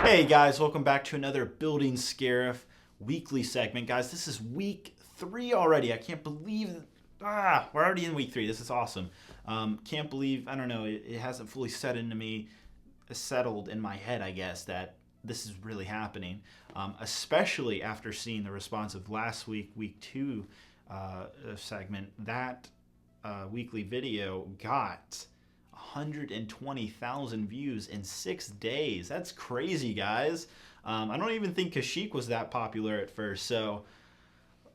Hey guys, welcome back to another Building Scarif weekly segment. Guys, this is week 3 already. I can't believe we're already in week 3. This is awesome. Can't believe, I don't know, it hasn't fully settled in my head, I guess, that this is really happening. Especially after seeing the response of last week 2 segment. That weekly video got 120,000 views in 6 days. That's crazy, guys. I don't even think Kashyyyk was that popular at first, so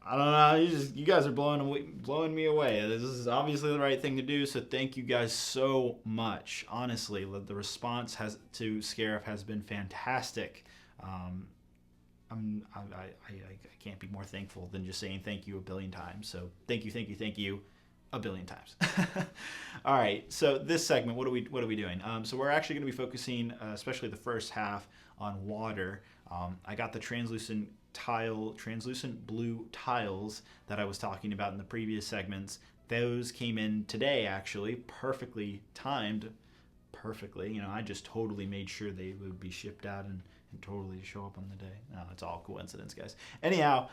I don't know. You guys are blowing me away. This is obviously the right thing to do, so thank you guys so much. Honestly, the response to Scarif has been fantastic. I can't be more thankful than just saying thank you a billion times. So thank you a billion times. All right, so this segment, what are we doing? So we're actually going to be focusing, especially the first half, on water. I got the translucent blue tiles that I was talking about in the previous segments. Those came in today, actually, perfectly timed. Perfectly, I just totally made sure they would be shipped out and totally show up on the day. No, it's all coincidence, guys. Anyhow,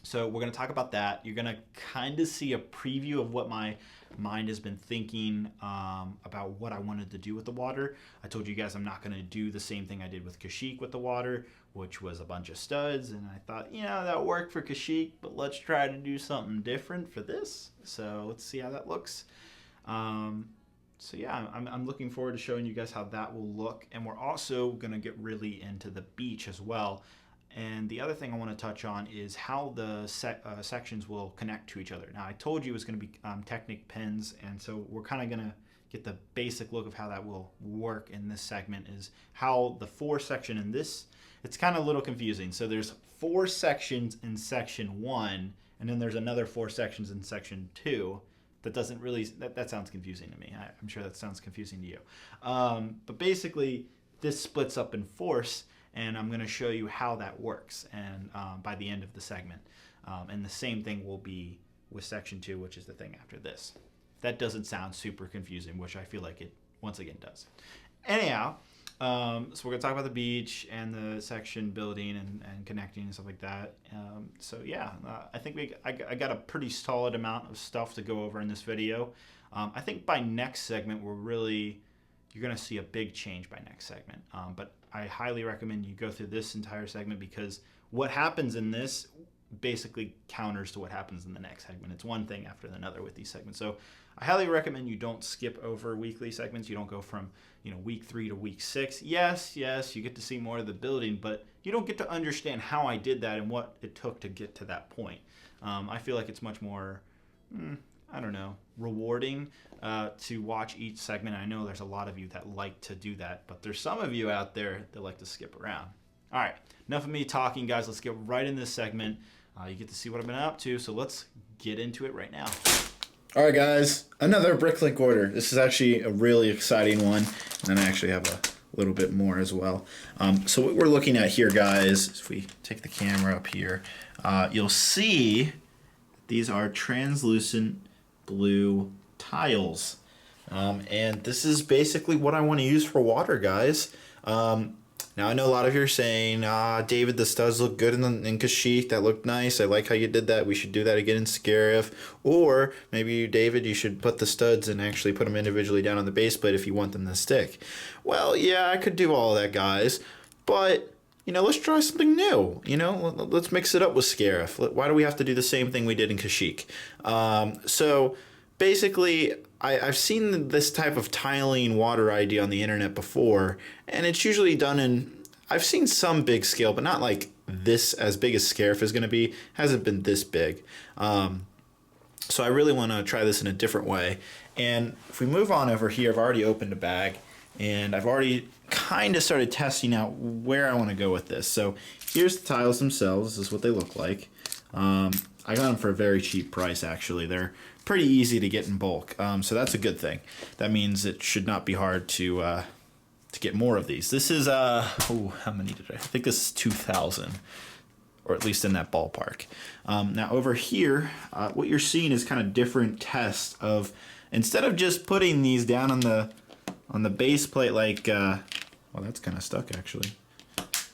so we're going to talk about that. You're going to kind of see a preview of what my mind has been thinking about what I wanted to do with the water. I told you guys I'm not going to do the same thing I did with Kashyyyk with the water, which was a bunch of studs. And I thought, that worked for Kashyyyk, but let's try to do something different for this. So let's see how that looks. So yeah, I'm looking forward to showing you guys how that will look. And we're also going to get really into the beach as well. And the other thing I want to touch on is how the sections will connect to each other. Now, I told you it was going to be Technic pins, and so we're kind of going to get the basic look of how that will work in this segment, is how the 4 section in this, it's kind of a little confusing. So there's 4 sections in section 1, and then there's another 4 sections in section 2. That doesn't really, that sounds confusing to me. I'm sure that sounds confusing to you. But basically, this splits up in force, and I'm going to show you how that works and by the end of the segment. And the same thing will be with section 2, which is the thing after this. That doesn't sound super confusing, which I feel like it once again does. Anyhow, so we're going to talk about the beach and the section building and connecting and stuff like that. So yeah, I think I got a pretty solid amount of stuff to go over in this video. I think by next segment, you're going to see a big change by next segment. But I highly recommend you go through this entire segment, because what happens in this basically counters to what happens in the next segment. It's one thing after another with these segments. So I highly recommend you don't skip over weekly segments. You don't go from week 3 to week 6. Yes, you get to see more of the building, but you don't get to understand how I did that and what it took to get to that point. I feel like it's much more, rewarding to watch each segment. I know there's a lot of you that like to do that, but there's some of you out there that like to skip around. All right, enough of me talking, guys. Let's get right in this segment. You get to see what I've been up to, so let's get into it right now. All right, guys, another Bricklink order. This is actually a really exciting one, and then I actually have a little bit more as well. So what we're looking at here, guys, if we take the camera up here, you'll see these are translucent blue tiles. And this is basically what I want to use for water, guys. Now, I know a lot of you are saying, David, the studs look good in Kashyyyk. That looked nice. I like how you did that. We should do that again in Scarif. Or maybe, David, you should put the studs and actually put them individually down on the base plate if you want them to stick. Well, yeah, I could do all of that, guys. But, let's try something new. Let's mix it up with Scarif. Why do we have to do the same thing we did in Kashyyyk? So basically, I've seen this type of tiling water idea on the internet before, and it's usually done I've seen some big scale, but not like this as big as Scarif is going to be. Hasn't been this big. So I really want to try this in a different way. And if we move on over here, I've already opened a bag, and I've already kind of started testing out where I want to go with this. So here's the tiles themselves. This is what they look like. I got them for a very cheap price, actually. They're pretty easy to get in bulk, so that's a good thing. That means it should not be hard to get more of these. This is how many did I think this is 2,000, or at least in that ballpark. Now over here, what you're seeing is kind of different tests of, instead of just putting these down on the base plate like Well, that's kind of stuck actually.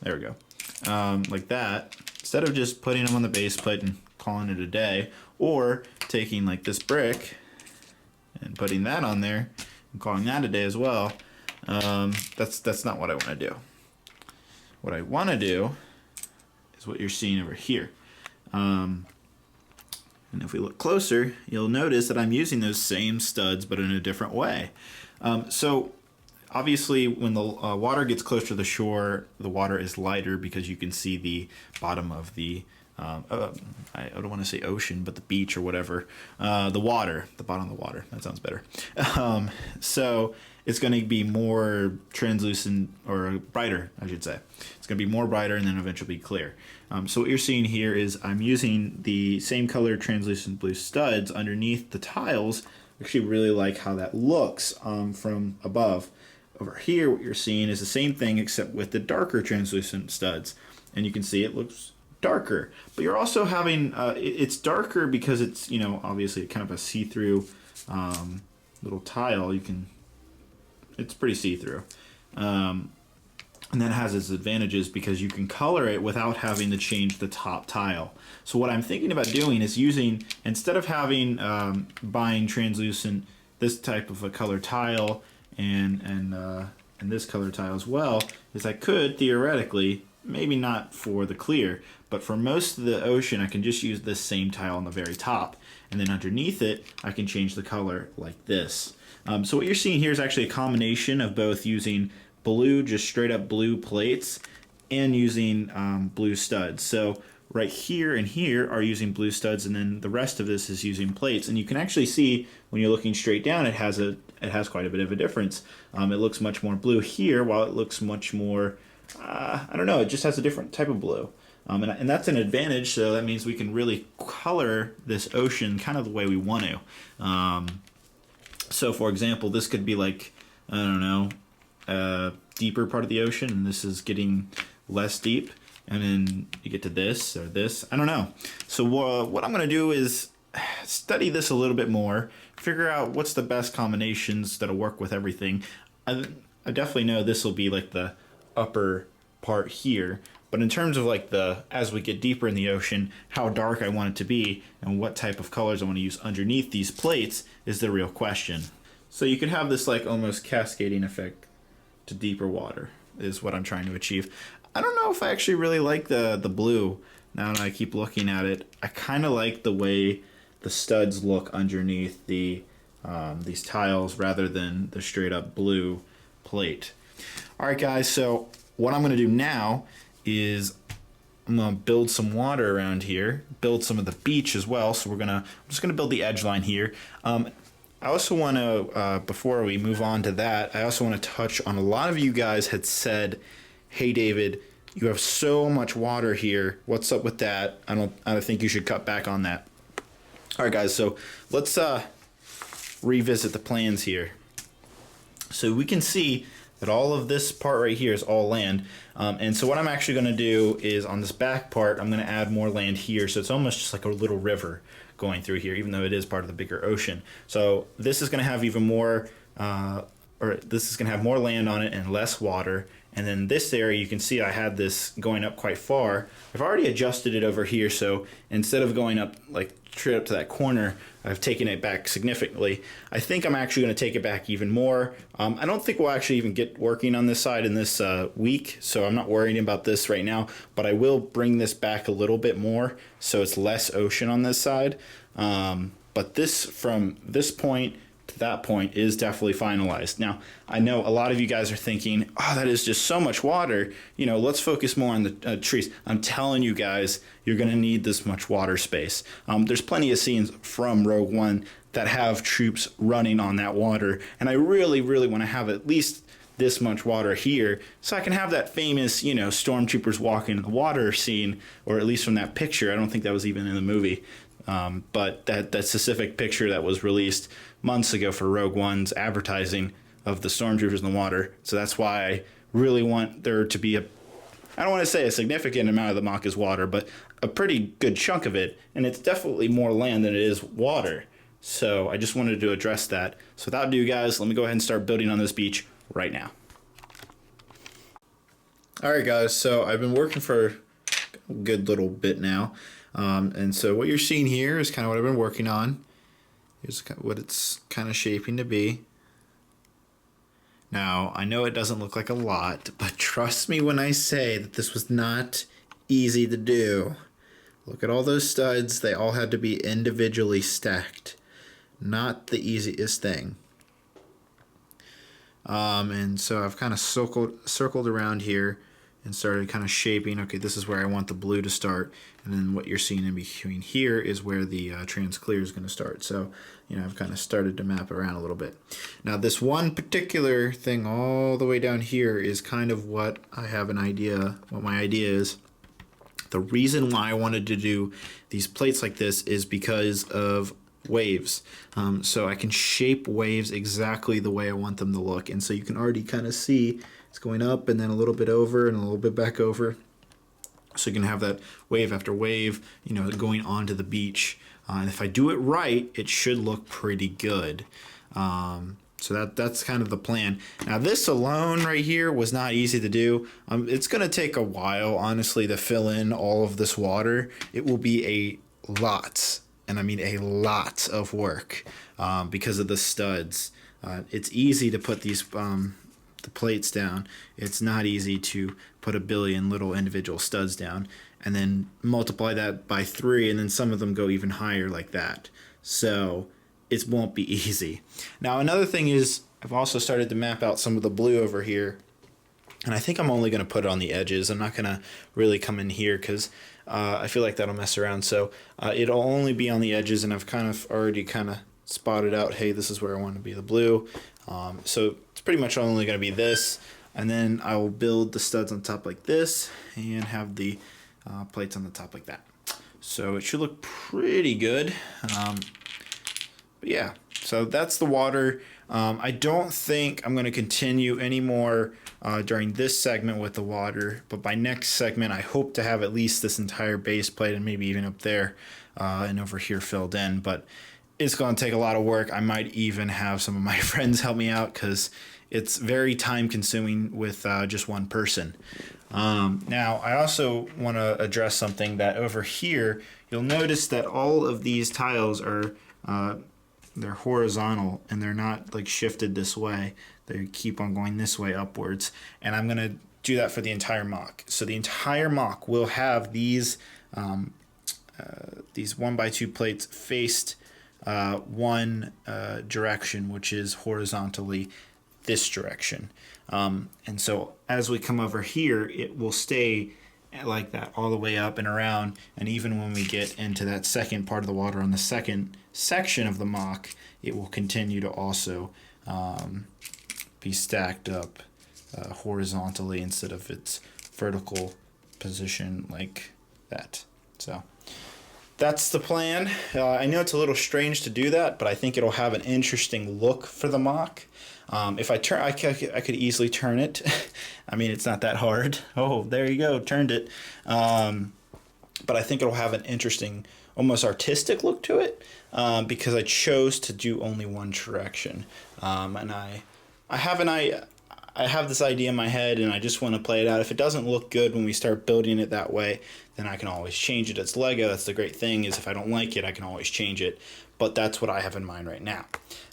There we go. Like that. Instead of just putting them on the base plate and calling it a day, or taking like this brick and putting that on there and calling that a day as well, that's not what I want to do. What I want to do is what you're seeing over here. And if we look closer, you'll notice that I'm using those same studs, but in a different way. So obviously, when the water gets closer to the shore, the water is lighter because you can see the bottom of the, I don't want to say ocean, but the beach or whatever. The water, the bottom of the water. That sounds better. So it's going to be more translucent, or brighter, I should say. It's going to be more brighter and then eventually be clear. So what you're seeing here is I'm using the same color translucent blue studs underneath the tiles. I actually really like how that looks from above. Over here, what you're seeing is the same thing except with the darker translucent studs. And you can see it looks darker. But you're also having, it's darker because it's, you know, obviously kind of a see-through little tile. It's pretty see-through. And that has its advantages because you can color it without having to change the top tile. So what I'm thinking about doing is using, instead of having, buying translucent, this type of a color tile, and this color tile as well, is I could theoretically, maybe not for the clear, but for most of the ocean I can just use this same tile on the very top, and then underneath it I can change the color like this. So what you're seeing here is actually a combination of both using blue, just straight up blue plates, and using blue studs. So right here and here are using blue studs, and then the rest of this is using plates. And you can actually see when you're looking straight down, it has quite a bit of a difference. It looks much more blue here, while it looks much more, I don't know, it just has a different type of blue. And that's an advantage, so that means we can really color this ocean kind of the way we want to. So for example, this could be like, I don't know, a deeper part of the ocean, and this is getting less deep. And then you get to this or this, I don't know. So what I'm gonna do is study this a little bit more, figure out what's the best combinations that'll work with everything. I definitely know this will be like the upper part here, but in terms of like as we get deeper in the ocean, how dark I want it to be and what type of colors I want to use underneath these plates is the real question. So you could have this like almost cascading effect to deeper water is what I'm trying to achieve. I don't know if I actually really like the blue. Now that I keep looking at it, I kind of like the way the studs look underneath these tiles rather than the straight up blue plate. All right, guys. So what I'm going to do now is I'm going to build some water around here, build some of the beach as well. So I'm just going to build the edge line here. I also want to, before we move on to that, I also want to touch on a lot of you guys had said, hey David, you have so much water here. What's up with that? I think you should cut back on that. All right, guys. So let's revisit the plans here. So we can see that all of this part right here is all land. And so what I'm actually going to do is on this back part, I'm going to add more land here. So it's almost just like a little river going through here, even though it is part of the bigger ocean. So this is going to have even more, this is going to have more land on it and less water. And then this area, you can see I had this going up quite far. I've already adjusted it over here, so instead of going up like straight up to that corner, I've taken it back significantly. I think I'm actually going to take it back even more. I don't think we'll actually even get working on this side in this week, so I'm not worrying about this right now, but I will bring this back a little bit more so it's less ocean on this side. But this, from this point to that point, is definitely finalized. Now, I know a lot of you guys are thinking, oh, that is just so much water. You know, let's focus more on the trees. I'm telling you guys, you're going to need this much water space. There's plenty of scenes from Rogue One that have troops running on that water, and I really, really want to have at least this much water here so I can have that famous, you know, stormtroopers walking in the water scene, or at least from that picture. I don't think that was even in the movie. But that specific picture that was released months ago for Rogue One's advertising of the stormtroopers in the water. So that's why I really want there to be I don't want to say a significant amount of the MOC is water, but a pretty good chunk of it. And it's definitely more land than it is water. So I just wanted to address that. So without ado, guys, let me go ahead and start building on this beach right now. Alright guys, so I've been working for a good little bit now. And so what you're seeing here is kind of what I've been working on. Here's what it's kind of shaping to be. Now, I know it doesn't look like a lot, but trust me when I say that this was not easy to do. Look at all those studs. They all had to be individually stacked. Not the easiest thing. And so I've kind of circled around here and started kind of shaping. Okay, this is where I want the blue to start, and then what you're seeing in between here is where the trans clear is going to start. So, you know, I've kind of started to map around a little bit. Now, this one particular thing all the way down here is kind of what I have an idea, what my idea is. The reason why I wanted to do these plates like this is because of waves. So I can shape waves exactly the way I want them to look. And so you can already kind of see it's going up and then a little bit over and a little bit back over. So you can have that wave after wave, you know, going onto the beach. And if I do it right, it should look pretty good. So that's kind of the plan. Now this alone right here was not easy to do. It's going to take a while, honestly, to fill in all of this water. It will be a lot, and I mean a lot of work because of the studs. It's easy to put these the plates down. It's not easy to put a billion little individual studs down and then multiply that by 3, and then some of them go even higher like that. So it won't be easy. Now another thing is I've also started to map out some of the blue over here, and I think I'm only going to put it on the edges. I'm not going to really come in here because I feel like that'll mess around. So it'll only be on the edges, and I've kind of already spotted out, hey, this is where I want to be the blue. So it's pretty much only going to be this, and then I will build the studs on top like this and have the plates on the top like that. So it should look pretty good. But yeah, so that's the water. I don't think I'm going to continue anymore during this segment with the water, but by next segment I hope to have at least this entire base plate and maybe even up there and over here filled in. But it's going to take a lot of work. I might even have some of my friends help me out because it's very time consuming with just one person. Now I also want to address something that over here you'll notice that all of these tiles are they're horizontal and they're not like shifted this way. They keep on going this way upwards, and I'm gonna do that for the entire MOC. So the entire MOC will have these 1x2 plates faced one direction, which is horizontally this direction. And so as we come over here, it will stay like that all the way up and around, and even when we get into that second part of the water on the second section of the MOC, it will continue to also be stacked up horizontally instead of its vertical position like that. So that's the plan. I know it's a little strange to do that, but I think it'll have an interesting look for the MOC. If I turn, I could easily turn it. I mean, it's not that hard. Oh, there you go, turned it. But I think it'll have an interesting, almost artistic look to it because I chose to do only one direction. And I have this idea in my head, and I just want to play it out. If it doesn't look good when we start building it that way, then I can always change it. It's Lego. That's the great thing, is if I don't like it, I can always change it. But that's what I have in mind right now.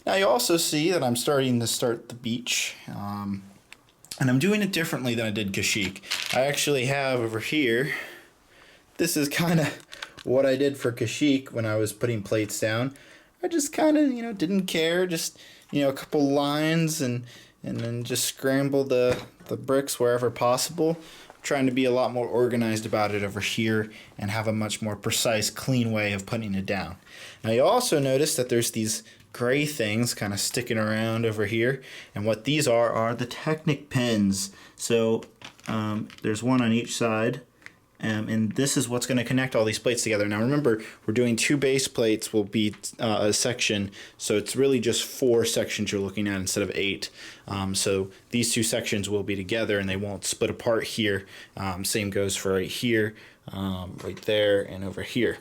Now you also see that I'm starting to start the beach, and I'm doing it differently than I did Kashyyyk. I actually have over here, this is kind of what I did for Kashyyyk when I was putting plates down. I just kind of, didn't care, just, a couple lines and then just scramble the bricks wherever possible. I'm trying to be a lot more organized about it over here and have a much more precise, clean way of putting it down. Now you also notice that there's these gray things kind of sticking around over here, and what these are the Technic pins. So there's one on each side, and this is what's going to connect all these plates together. Now remember, we're doing 2 base plates will be a section, so it's really just 4 sections you're looking at instead of 8. So these 2 sections will be together and they won't split apart here. Same goes for right here, right there, and over here.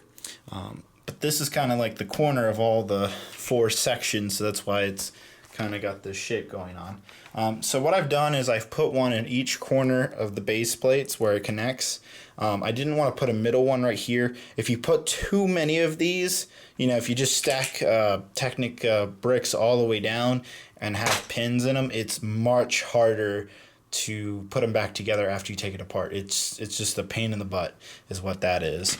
But this is kind of like the corner of all the 4 sections, so that's why it's kind of got this shape going on. So what I've done is I've put one in each corner of the base plates where it connects. I didn't want to put a middle one right here. If you put too many of these, you know, if you just stack Technic bricks all the way down and have pins in them, it's much harder to put them back together after you take it apart. It's just a pain in the butt is what that is.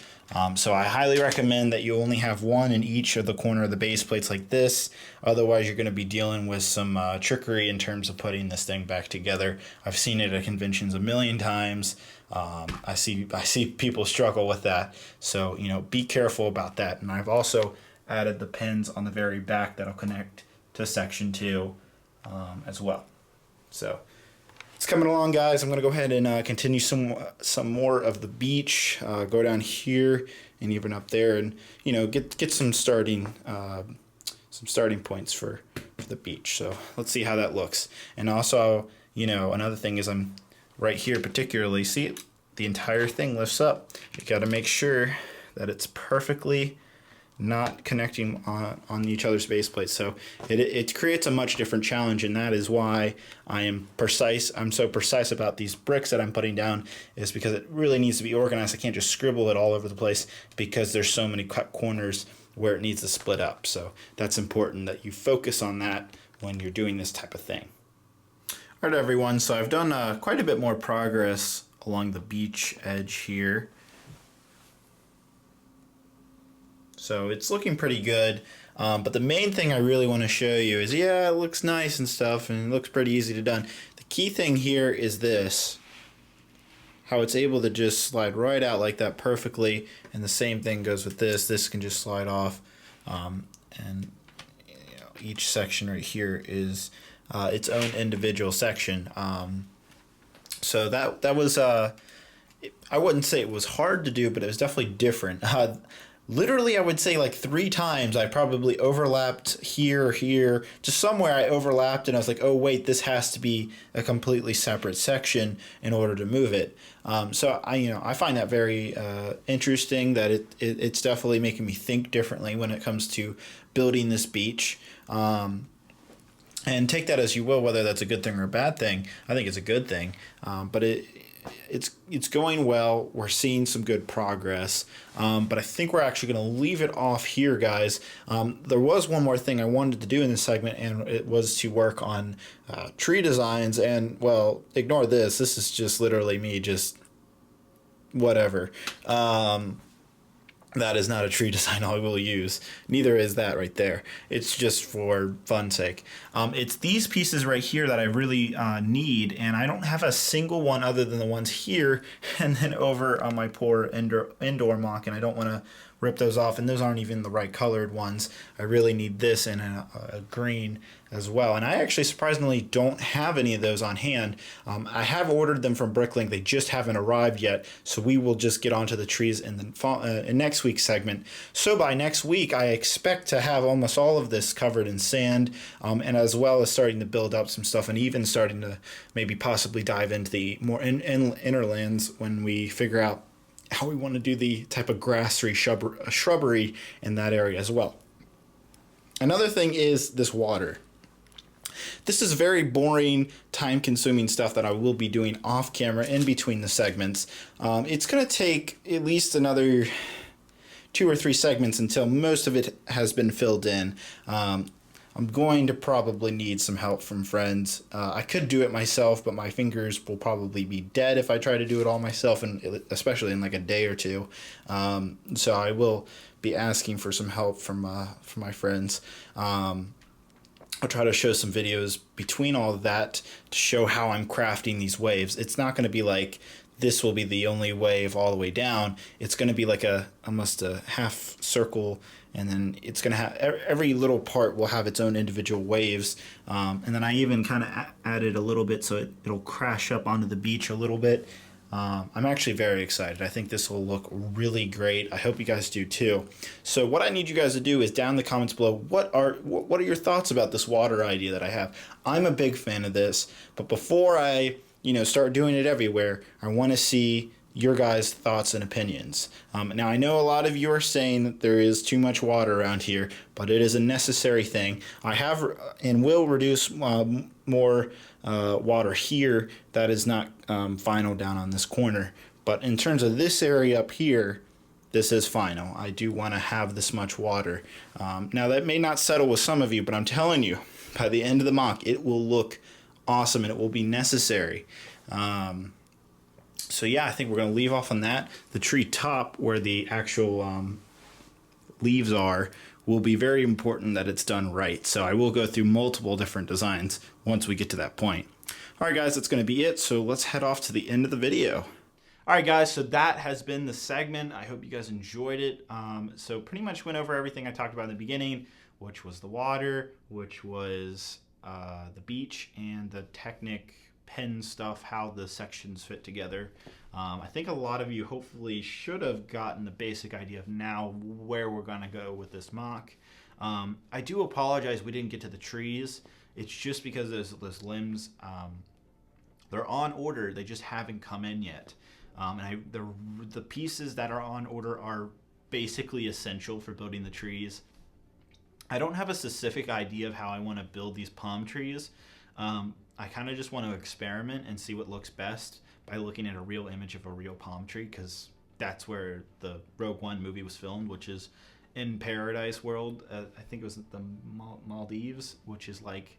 So I highly recommend that you only have one in each of the corner of the base plates like this. Otherwise, you're going to be dealing with some trickery in terms of putting this thing back together. I've seen it at conventions a million times. I see people struggle with that. So, you know, be careful about that. And I've also added the pins on the very back that'll connect to section 2 as well. So it's coming along, guys. I'm going to go ahead and continue some more of the beach. Go down here and even up there, and you know, get some starting points for the beach. So let's see how that looks. And also, you know, another thing is I'm right here particularly. See, the entire thing lifts up. You got to make sure that it's perfectly not connecting on each other's base plates. So it creates a much different challenge, and that is why I'm so precise about these bricks that I'm putting down, is because it really needs to be organized. I can't just scribble it all over the place because there's so many cut corners where it needs to split up. So that's important that you focus on that when you're doing this type of thing. All right, everyone, so I've done quite a bit more progress along the beach edge here. So it's looking pretty good, but the main thing I really want to show you is, yeah, it looks nice and stuff, and it looks pretty easy to done. The key thing here is this, how it's able to just slide right out like that perfectly, and the same thing goes with this. This can just slide off, and you know, each section right here is its own individual section. So that was, I wouldn't say it was hard to do, but it was definitely different. Literally, I would say like 3 times I probably overlapped here, just somewhere I overlapped, and I was like, oh wait, this has to be a completely separate section in order to move it. So I find that very interesting, that it's definitely making me think differently when it comes to building this beach. And take that as you will, whether that's a good thing or a bad thing. I think it's a good thing, but it's going well. We're seeing some good progress, but I think we're actually going to leave it off here, guys. There was one more thing I wanted to do in this segment, and it was to work on tree designs. And well, ignore this. This is just literally me, just whatever. That is not a tree design I will use. Neither is that right there. It's just for fun's sake. It's these pieces right here that I really need, and I don't have a single one other than the ones here and then over on my poor indoor MOC, and I don't want to rip those off, and those aren't even the right colored ones. I really need this in a green as well, and I actually surprisingly don't have any of those on hand. I have ordered them from Bricklink. They just haven't arrived yet, so we will just get onto the trees in the in next week's segment. So by next week, I expect to have almost all of this covered in sand, and as well as starting to build up some stuff, and even starting to maybe possibly dive into the more innerlands when we figure out how we want to do the type of grassy shrubbery in that area as well. Another thing is this water. This is very boring, time-consuming stuff that I will be doing off camera in between the segments. It's going to take at least another 2 or 3 segments until most of it has been filled in. I'm going to probably need some help from friends. I could do it myself, but my fingers will probably be dead if I try to do it all myself, and especially in like a day or two. So I will be asking for some help from my friends. I'll try to show some videos between all of that to show how I'm crafting these waves. It's not going to be like this will be the only wave all the way down. It's going to be like almost a half circle, and then it's going to have every little part will have its own individual waves. And then I even kind of added a little bit so it'll crash up onto the beach a little bit. I'm actually very excited. I think this will look really great. I hope you guys do too. So what I need you guys to do is down in the comments below, what are your thoughts about this water idea that I have? I'm a big fan of this, but before I start doing it everywhere, I want to see your guys' thoughts and opinions. Now, I know a lot of you are saying that there is too much water around here, but it is a necessary thing. I have and will reduce more water here. That is not final down on this corner. But in terms of this area up here, this is final. I do want to have this much water. Now, that may not settle with some of you, but I'm telling you, by the end of the mock, it will look awesome and it will be necessary. So yeah, I think we're going to leave off on that. The tree top where the actual leaves are will be very important that it's done right. So I will go through multiple different designs once we get to that point. All right, guys, that's going to be it. So let's head off to the end of the video. All right, guys, so that has been the segment. I hope you guys enjoyed it. So pretty much went over everything I talked about in the beginning, which was the water, which was the beach, and the Technic pen stuff, how the sections fit together. I think a lot of you hopefully should have gotten the basic idea of now where we're going to go with this mock. I do apologize we didn't get to the trees. It's just because those limbs, they're on order. They just haven't come in yet. And the pieces that are on order are basically essential for building the trees. I don't have a specific idea of how I want to build these palm trees. I kind of just want to experiment and see what looks best by looking at a real image of a real palm tree, because that's where the Rogue One movie was filmed, which is in Paradise World. I think it was the Maldives, which is like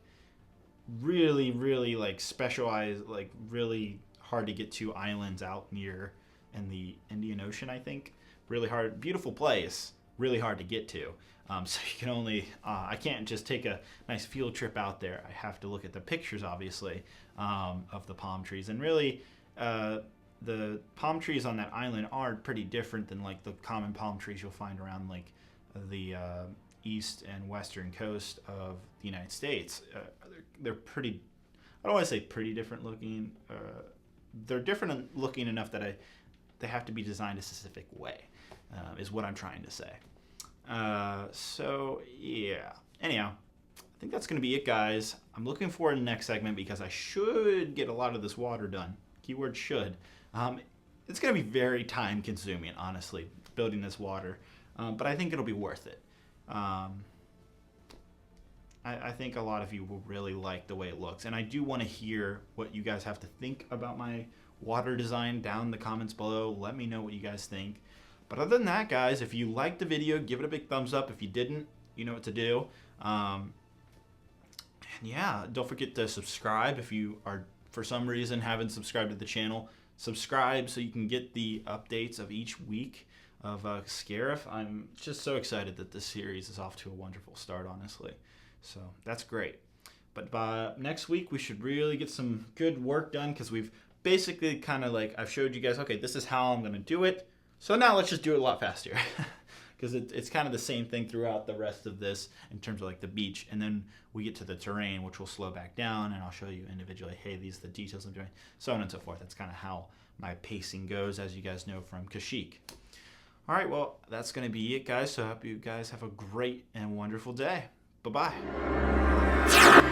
really, really like specialized, like really hard to get to islands out near in the Indian Ocean, I think. Really hard, beautiful place, really hard to get to. So you can only, I can't just take a nice field trip out there. I have to look at the pictures, obviously, of the palm trees. And really, the palm trees on that island are pretty different than like the common palm trees you'll find around like the east and western coast of the United States. They're pretty, I don't want to say pretty different looking. They're different looking enough that they have to be designed a specific way, is what I'm trying to say. So yeah, anyhow, I think that's going to be it, guys. I'm looking forward to the next segment because I should get a lot of this water done. Keyword should. It's going to be very time consuming, honestly, building this water, but I think it'll be worth it. I think a lot of you will really like the way it looks, and I do want to hear what you guys have to think about my water design down in the comments below. Let me know what you guys think. But other than that, guys, if you liked the video, give it a big thumbs up. If you didn't, you know what to do. And yeah, don't forget to subscribe if you are, for some reason, haven't subscribed to the channel. Subscribe so you can get the updates of each week of Scarif. I'm just so excited that this series is off to a wonderful start, honestly. So that's great. But by next week, we should really get some good work done, because we've basically kind of like, I've showed you guys, okay, this is how I'm going to do it. So now let's just do it a lot faster, because it's kind of the same thing throughout the rest of this in terms of like the beach. And then we get to the terrain, which will slow back down, and I'll show you individually, hey, these are the details I'm doing, so on and so forth. That's kind of how my pacing goes, as you guys know from Kashyyyk. All right, well, that's going to be it, guys. So I hope you guys have a great and wonderful day. Bye-bye.